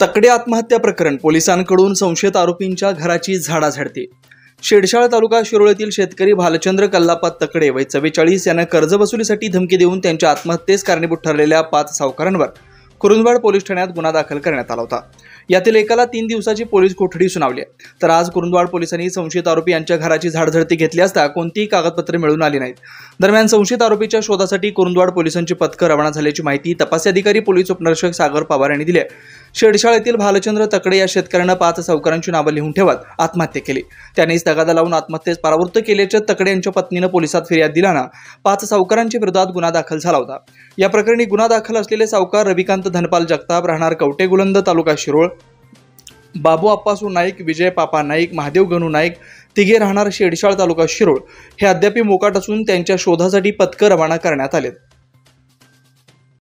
तकडे आत्महत्या प्रकरण पोलिसांकडून संशयित आरोपींच्या घराची झाडाझडती। शेडशाळ तालुका शिरोळ येथील शेतकरी भालचंद्र कल्लापा तकडे वय 44 यांना कर्जवसुलीसाठी धमकी देऊन त्यांच्या आत्महत्येस कारणीभूत ठरलेल्या 5 सावकारांवर कुरुंदवाड पोलीस ठाण्यात गुन्हा दाखल करण्यात आला होता। यातील एकाला 3 दिवसाची पोलीस कोठडी सुनावली आहे। तर आज कुरुंदवाड पोलिसांनी संशयित आरोपी यांच्या घराची झाडझडती घेतली असता कोणतीही कागदपत्रे मिळून आली नाहीत। दरम्यान संशयित आरोपीच्या शोधासाठी कुरुंदवाड पोलिसांची पथकं रवाना झाल्याची माहिती तपासी अधिकारी पोलीस उपनिरीक्षक सागर पवार यांनी दिली आहे। शेडशाळ येथील भालचंद्र तकडे या शेतकऱ्यानं 5 सावकारांची नावे लिहून ठेवत आत्महत्या केली। त्यांनीच तगादा लावून आत्महत्येस परावृत्त केल्याच्या तकडे यांच्या पत्नीने पोलिसात फिर्याद दिल्यानं 5 सावकारांच्या विरोधात गुन्हा दाखल झाला होता। या प्रकरणी गुन्हा दाखल असलेले सावकार रविकांत धनपाल जगताप राहणार कवटे गुलंद तालुका शिरोळ, बाबू अप्पासू नाईक, विजय पापा नाईक, महादेव गणू नाईक तिघे राहणार शेडशाळ तालुका शिरोळ हे अद्याप मोकाट असून त्यांच्या शोधासाठी पथकं रवाना करण्यात आलेत।